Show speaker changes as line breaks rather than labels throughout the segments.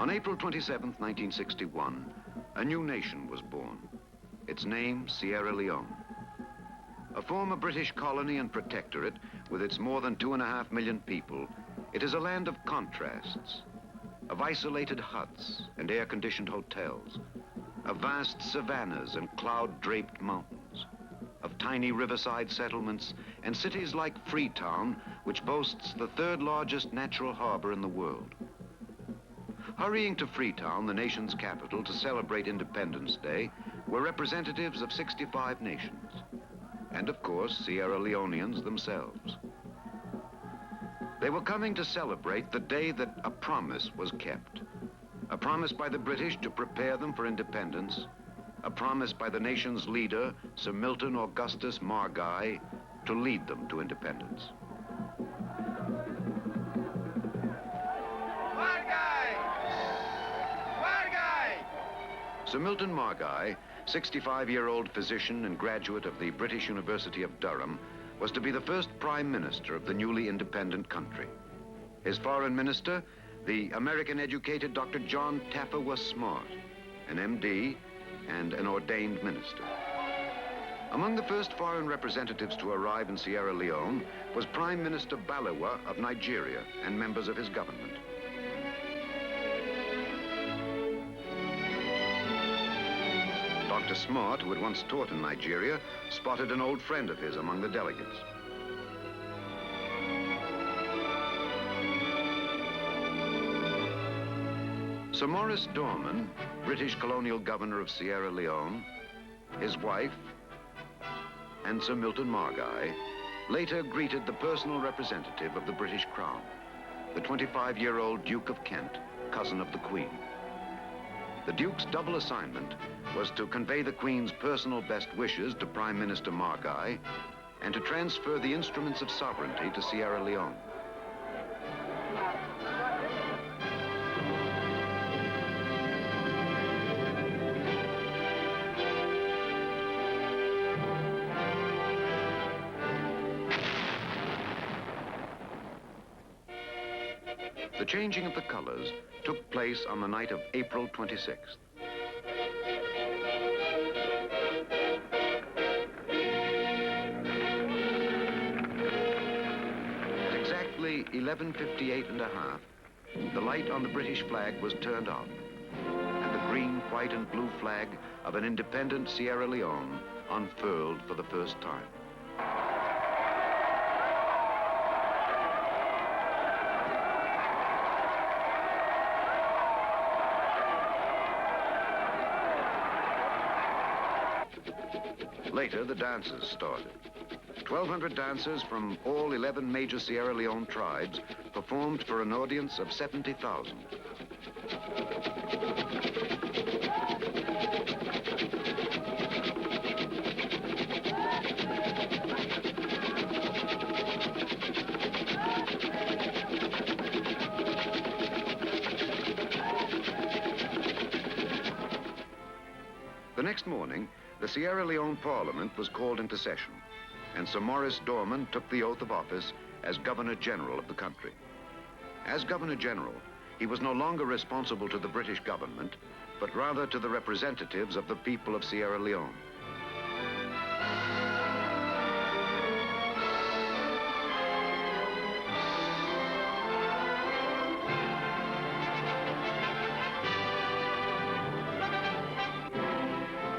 On April 27, 1961, a new nation was born. Its name, Sierra Leone. A former British colony and protectorate with its more than 2.5 million people, it is a land of contrasts, of isolated huts and air-conditioned hotels, of vast savannas and cloud-draped mountains, of tiny riverside settlements and cities like Freetown, which boasts the third largest natural harbor in the world. Hurrying to Freetown, the nation's capital, to celebrate Independence Day, were representatives of 65 nations, and of course, Sierra Leoneans themselves. They were coming to celebrate the day that a promise was kept. A promise by the British to prepare them for independence, a promise by the nation's leader, Sir Milton Augustus Margai, to lead them to independence. Sir Milton Margai, 65-year-old physician and graduate of the British University of Durham, was to be the first prime minister of the newly independent country. His foreign minister, the American-educated Dr. John Taffer Smart, an MD and an ordained minister. Among the first foreign representatives to arrive in Sierra Leone was Prime Minister Balewa of Nigeria and members of his government. Dr. Smart, who had once taught in Nigeria, spotted an old friend of his among the delegates. Sir Maurice Dorman, British colonial governor of Sierra Leone, his wife, and Sir Milton Margai, later greeted the personal representative of the British Crown, the 25-year-old Duke of Kent, cousin of the Queen. The Duke's double assignment was to convey the Queen's personal best wishes to Prime Minister Margai and to transfer the instruments of sovereignty to Sierra Leone. The changing of the colors took place on the night of April 26th. At exactly 11:58 and a half, the light on the British flag was turned off, and the green, white, and blue flag of an independent Sierra Leone unfurled for the first time. Later, the dances started. 1,200 dancers from all 11 major Sierra Leone tribes performed for an audience of 70,000. The next morning, the Sierra Leone Parliament was called into session, and Sir Maurice Dorman took the oath of office as Governor-General of the country. As Governor-General, he was no longer responsible to the British government, but rather to the representatives of the people of Sierra Leone.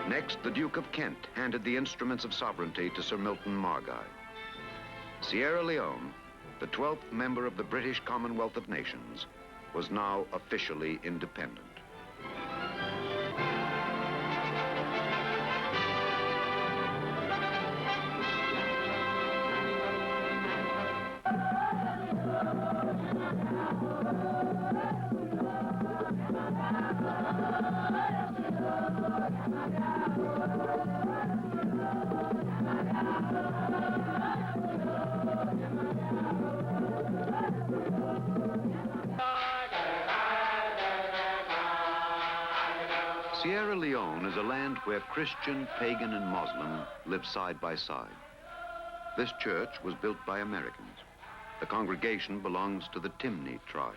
Next, the Duke of Kent handed the instruments of sovereignty to Sir Milton Margai. Sierra Leone, the 12th member of the British Commonwealth of Nations, was now officially independent. Sierra Leone is a land where Christian, pagan, and Muslim live side by side. This church was built by Americans. The congregation belongs to the Timni tribe.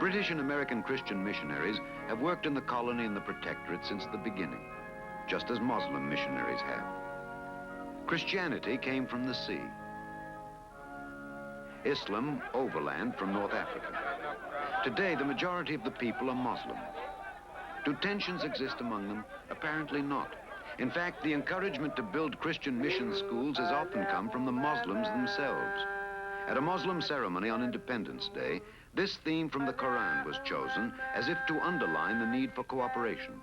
British and American Christian missionaries have worked in the colony and the protectorate since the beginning, just as Muslim missionaries have. Christianity came from the sea. Islam overland from North Africa. Today, the majority of the people are Muslim. Do tensions exist among them? Apparently not. In fact, the encouragement to build Christian mission schools has often come from the Muslims themselves. At a Muslim ceremony on Independence Day, this theme from the Quran was chosen as if to underline the need for cooperation.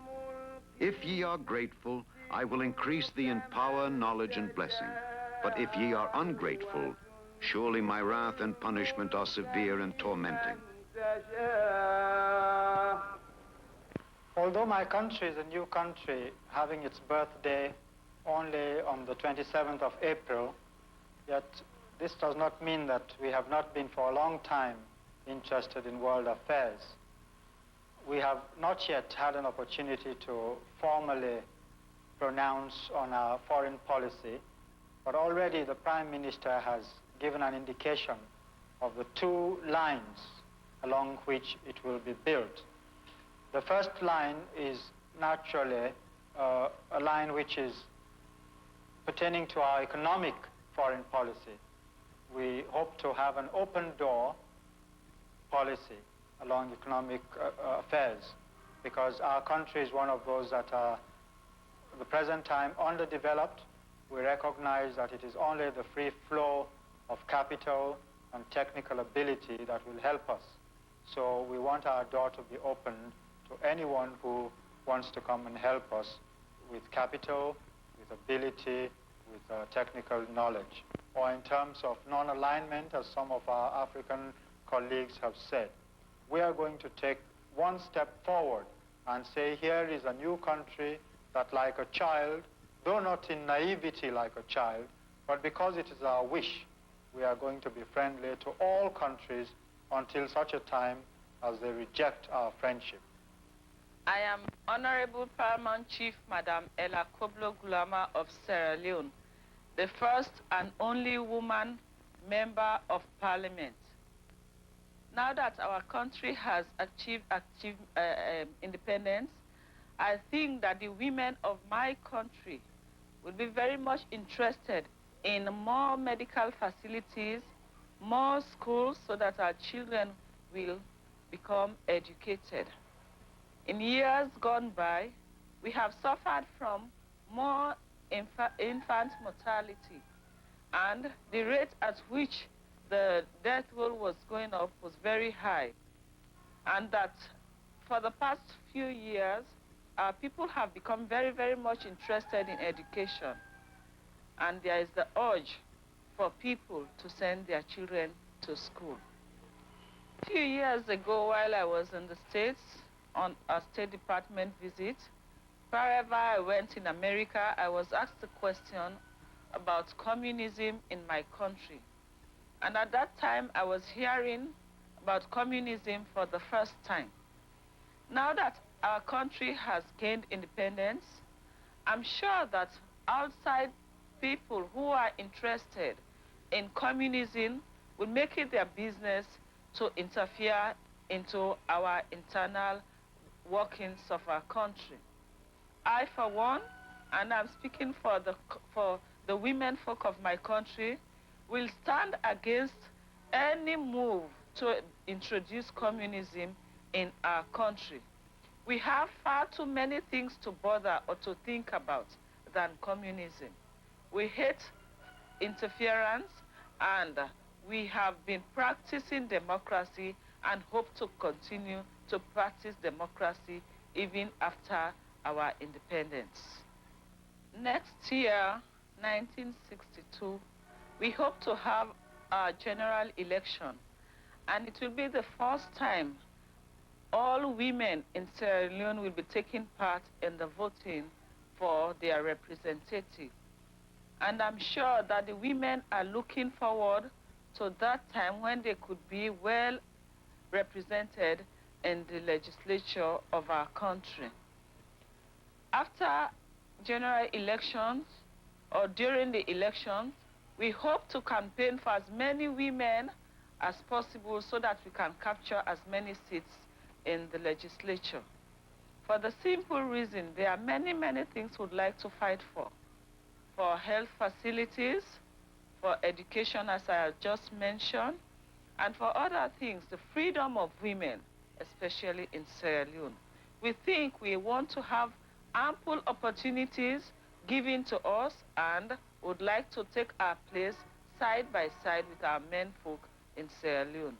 If ye are grateful, I will increase thee in power, knowledge, and blessing. But if ye are ungrateful, surely my wrath and punishment are severe and tormenting.
Although my country is a new country, having its birthday only on the 27th of April, yet this does not mean that we have not been for a long time interested in world affairs. We have not yet had an opportunity to formally pronounce on our foreign policy, but already the Prime Minister has given an indication of the two lines along which it will be built. The first line is naturally a line which is pertaining to our economic foreign policy. We hope to have an open door policy along economic affairs, because our country is one of those that are at the present time underdeveloped. We recognize that it is only the free flow of capital and technical ability that will help us. So we want our door to be open to anyone who wants to come and help us with capital, with ability, with technical knowledge. Or in terms of non-alignment, as some of our African colleagues have said, we are going to take one step forward and say, here is a new country that, like a child, though not in naivety like a child, but because it is our wish, we are going to be friendly to all countries until such a time as they reject our friendship.
I am Honorable Paramount Chief Madam Ella Koblo Gulama of Sierra Leone, the first and only woman member of Parliament. Now that our country has achieved independence, I think that the women of my country will be very much interested in more medical facilities, more schools, so that our children will become educated. In years gone by, we have suffered from more infant mortality, and the rate at which the death toll was going up was very high. And that for the past few years, our people have become very, very much interested in education. And there is the urge for people to send their children to school. A few years ago, while I was in the States on a State Department visit, wherever I went in America, I was asked a question about communism in my country. And at that time, I was hearing about communism for the first time. Now that our country has gained independence, I'm sure that outside people who are interested in communism will make it their business to interfere into our internal workings of our country. I, for one, and I'm speaking for the women folk of my country, will stand against any move to introduce communism in our country. We have far too many things to bother or to think about than communism. We hate interference, and we have been practicing democracy and hope to continue to practice democracy even after our independence. Next year, 1962, we hope to have a general election, and it will be the first time all women in Sierra Leone will be taking part in the voting for their representative. And I'm sure that the women are looking forward to that time when they could be well represented in the legislature of our country. After general elections, or during the elections, we hope to campaign for as many women as possible so that we can capture as many seats in the legislature. For the simple reason, there are many, many things we'd like to fight for health facilities, for education, as I have just mentioned, and for other things, the freedom of women, especially in Sierra Leone. We think we want to have ample opportunities given to us and would like to take our place side by side with our men folk in Sierra Leone.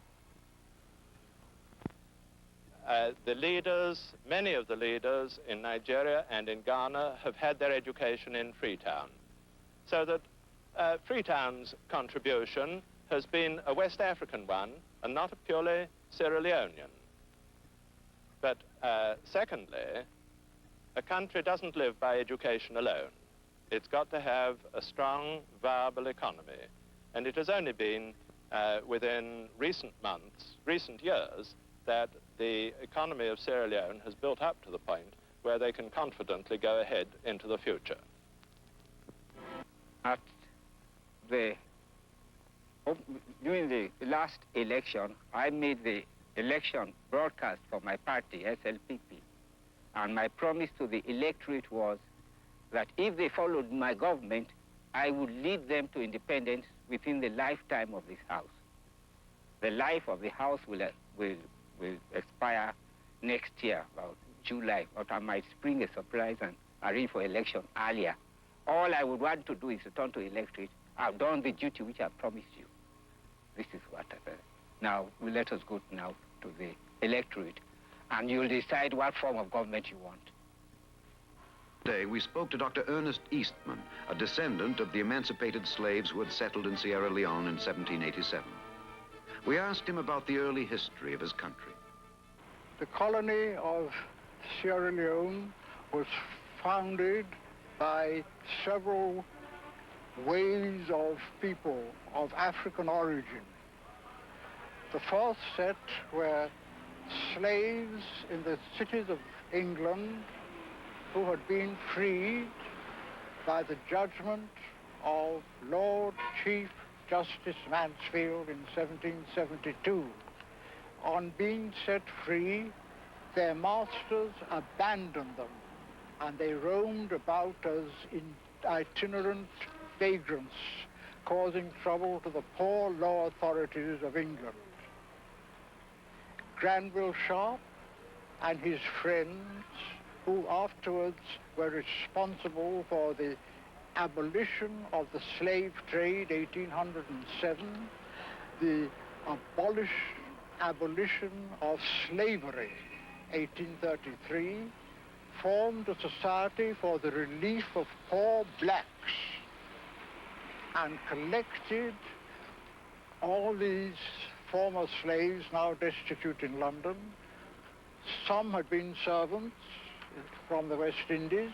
The leaders, many of the leaders in Nigeria and in Ghana have had their education in Freetown. So that Freetown's contribution has been a West African one and not a purely Sierra Leonean. But secondly, a country doesn't live by education alone. It's got to have a strong, viable economy. And it has only been within recent months, recent years, that the economy of Sierra Leone has built up to the point where they can confidently go ahead into the future.
During the last election, I made the election broadcast for my party, SLPP. And my promise to the electorate was that if they followed my government, I would lead them to independence within the lifetime of this house. The life of the house will expire next year, about July, but I might spring a surprise and arrange for election earlier. All I would want to do is return to electorate. I've done the duty which I've promised you. This is what I said. Now, let us go now to the electorate, and you'll decide what form of government you want.
Today, we spoke to Dr. Ernest Eastman, a descendant of the emancipated slaves who had settled in Sierra Leone in 1787. We asked him about the early history of his country.
The colony of Sierra Leone was founded by several waves of people of African origin. The first set were slaves in the cities of England who had been freed by the judgment of Lord Chief Justice Mansfield in 1772. On being set free, their masters abandoned them, and they roamed about as itinerant vagrants, causing trouble to the poor law authorities of England. Granville Sharp and his friends, who afterwards were responsible for the abolition of the slave trade, 1807, the abolition of slavery, 1833, formed a society for the relief of poor blacks and collected all these former slaves now destitute in London. Some had been servants from the West Indies,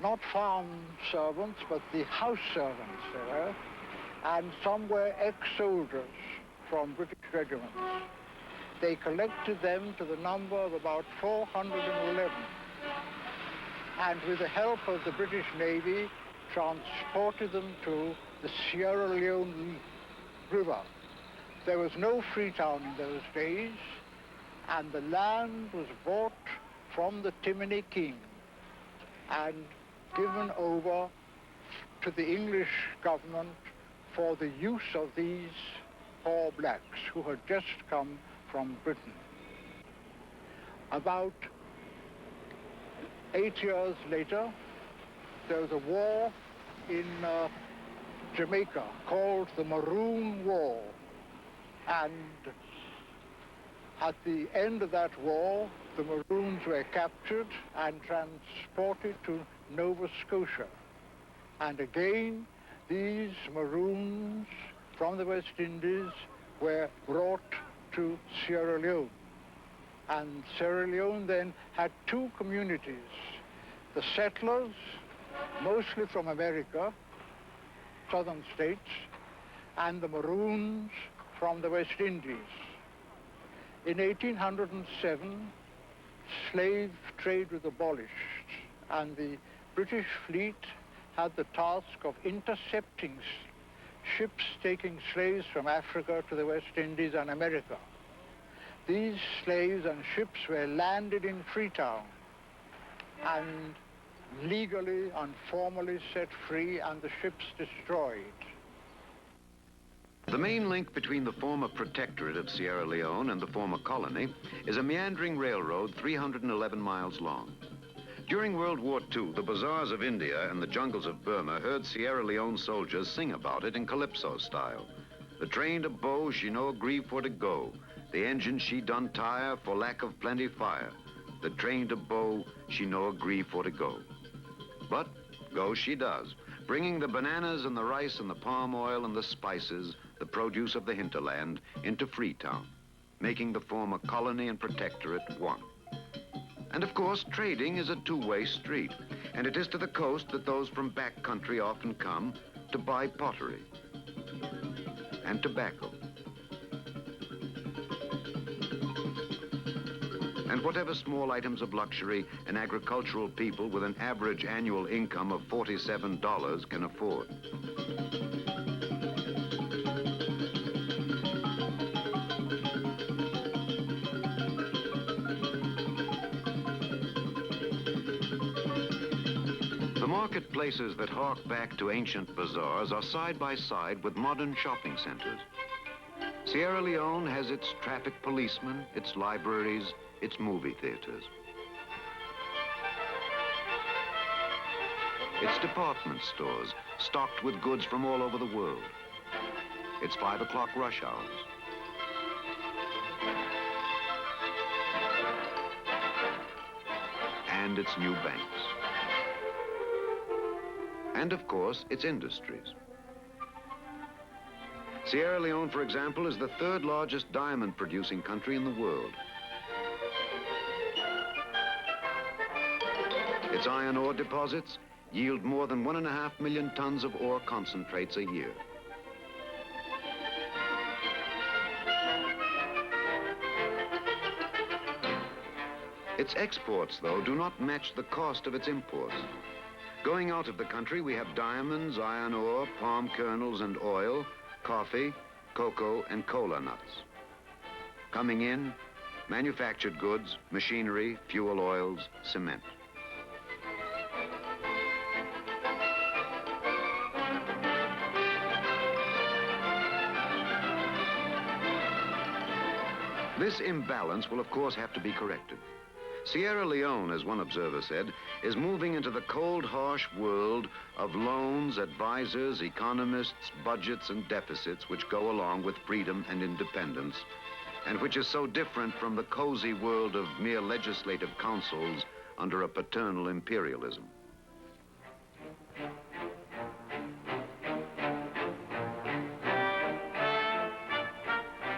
not farm servants, but the house servants they were, and some were ex-soldiers from British regiments. They collected them to the number of about 411, and with the help of the British Navy, transported them to the Sierra Leone River. There was no Freetown in those days, and the land was bought from the Timini King and given over to the English government for the use of these poor blacks who had just come from Britain. About 8 years later, there was a war in Jamaica called the Maroon War. And at the end of that war, the Maroons were captured and transported to Nova Scotia. And again, these Maroons from the West Indies were brought to Sierra Leone. And Sierra Leone then had two communities: the settlers, mostly from America, southern states, and the Maroons from the West Indies. In 1807, slave trade was abolished, and the British fleet had the task of intercepting ships taking slaves from Africa to the West Indies and America. These slaves and ships were landed in Freetown and legally and formally set free, and the ships destroyed.
The main link between the former protectorate of Sierra Leone and the former colony is a meandering railroad 311 miles long. During World War II, the bazaars of India and the jungles of Burma heard Sierra Leone soldiers sing about it in calypso style. The train to bow, she no agree for to go. The engine she done tire for lack of plenty fire. The train to bow, she no agree for to go. But go she does, bringing the bananas and the rice and the palm oil and the spices, the produce of the hinterland, into Freetown, making the former colony and protectorate one. And of course, trading is a two-way street, and it is to the coast that those from back country often come to buy pottery and tobacco. And whatever small items of luxury an agricultural people with an average annual income of $47 can afford. The marketplaces that hark back to ancient bazaars are side by side with modern shopping centers. Sierra Leone has its traffic policemen, its libraries, its movie theaters. Its department stores, stocked with goods from all over the world. Its 5 o'clock rush hours. And its new banks. And of course, its industries. Sierra Leone, for example, is the 3rd largest diamond producing country in the world. Its iron ore deposits yield more than 1.5 million tons of ore concentrates a year. Its exports, though, do not match the cost of its imports. Going out of the country, we have diamonds, iron ore, palm kernels and oil, coffee, cocoa, and cola nuts. Coming in, manufactured goods, machinery, fuel oils, cement. This imbalance will, of course, have to be corrected. Sierra Leone, as one observer said, is moving into the cold, harsh world of loans, advisors, economists, budgets, and deficits which go along with freedom and independence, and which is so different from the cozy world of mere legislative councils under a paternal imperialism.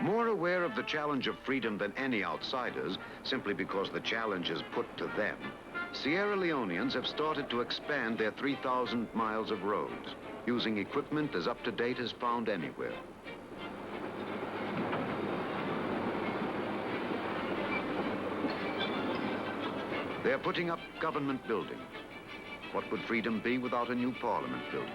More aware of the challenge of freedom than any outsiders, simply because the challenge is put to them, Sierra Leoneans have started to expand their 3,000 miles of roads, using equipment as up-to-date as found anywhere. They're putting up government buildings. What would freedom be without a new parliament building?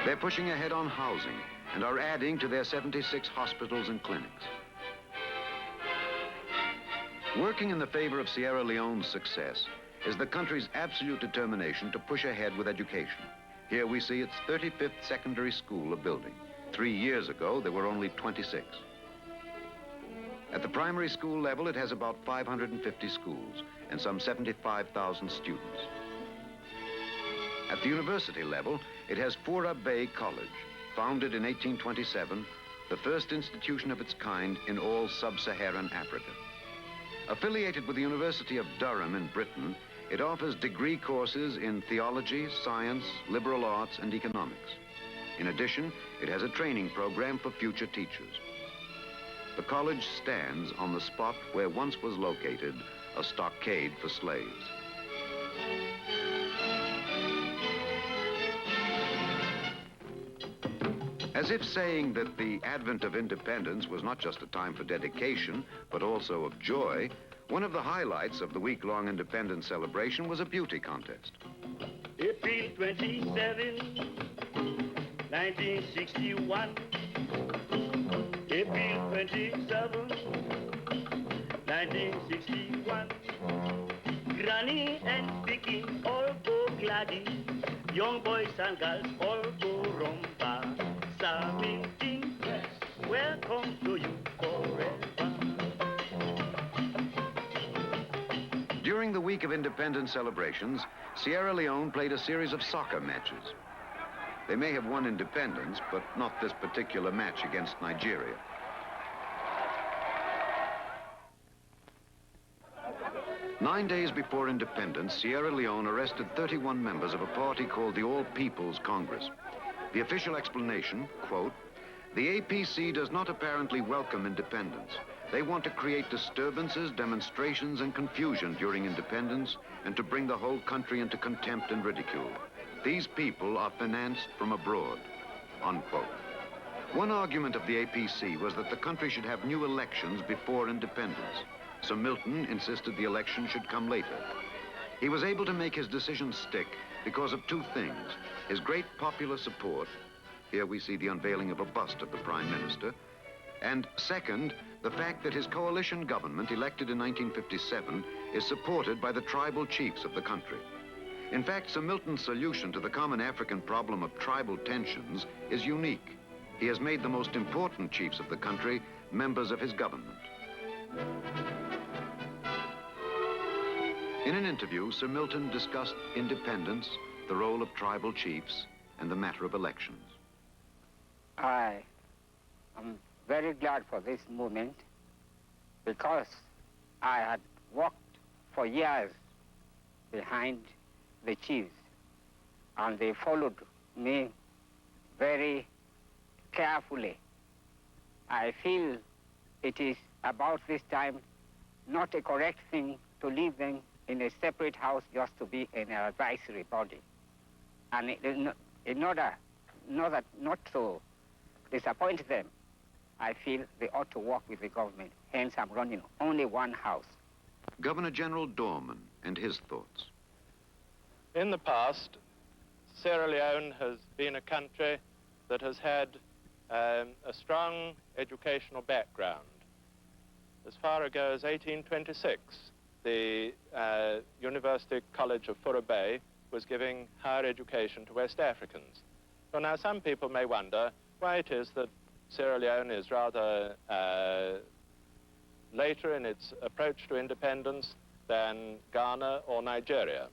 They're pushing ahead on housing, and are adding to their 76 hospitals and clinics. Working in the favor of Sierra Leone's success is the country's absolute determination to push ahead with education. Here we see its 35th secondary school a building. 3 years ago, there were only 26. At the primary school level, it has about 550 schools and some 75,000 students. At the university level, it has Fura Bay College, founded in 1827, the first institution of its kind in all sub-Saharan Africa. Affiliated with the University of Durham in Britain, it offers degree courses in theology, science, liberal arts, and economics. In addition, it has a training program for future teachers. The college stands on the spot where once was located a stockade for slaves. As if saying that the advent of independence was not just a time for dedication, but also of joy, one of the highlights of the week-long independence celebration was a beauty contest.
April 27, 1961. April 27, 1961. Granny and speaking all go gladdy. Young boys and girls all go rumba. Saminting, welcome to you forever.
During the week of independence celebrations, Sierra Leone played a series of soccer matches. They may have won independence, but not this particular match against Nigeria. Nine days before independence, Sierra Leone arrested 31 members of a party called the All People's Congress. The official explanation, quote, "The APC does not apparently welcome independence. They want to create disturbances, demonstrations, and confusion during independence, and to bring the whole country into contempt and ridicule. These people are financed from abroad," unquote. One argument of the APC was that the country should have new elections before independence. Sir Milton insisted the election should come later. He was able to make his decision stick because of two things: his great popular support, here we see the unveiling of a bust of the Prime Minister, and second, the fact that his coalition government, elected in 1957, is supported by the tribal chiefs of the country. In fact, Sir Milton's solution to the common African problem of tribal tensions is unique. He has made the most important chiefs of the country members of his government. In an interview, Sir Milton discussed independence, the role of tribal chiefs, and the matter of elections.
I am very glad for this movement because I had worked for years behind the chiefs, and they followed me very carefully. I feel it is about this time not a correct thing to leave them in a separate house just to be an advisory body. And in order not to disappoint them, I feel they ought to work with the government. Hence, I'm running only one house.
Governor General Dorman and his thoughts.
In the past, Sierra Leone has been a country that has had a strong educational background. As far ago as 1826, the University College of Fura Bay was giving higher education to West Africans. So now some people may wonder why it is that Sierra Leone is rather later in its approach to independence than Ghana or Nigeria.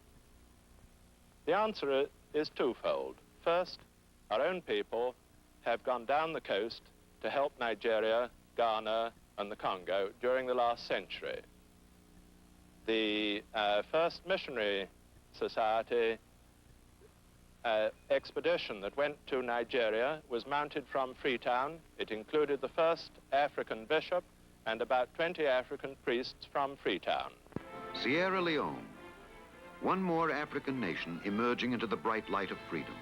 The answer is twofold. First, our own people have gone down the coast to help Nigeria, Ghana, and the Congo during the last century. The first missionary society expedition that went to Nigeria was mounted from Freetown. It included the first African bishop and about 20 African priests from Freetown.
Sierra Leone, one more African nation emerging into the bright light of freedom.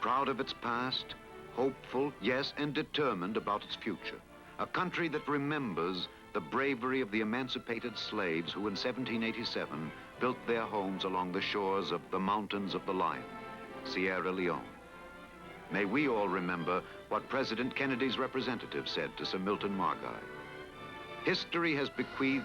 Proud of its past, hopeful, yes, and determined about its future. A country that remembers the bravery of the emancipated slaves who in 1787 built their homes along the shores of the Mountains of the Lion, Sierra Leone. May we all remember what President Kennedy's representative said to Sir Milton Margai. History has bequeathed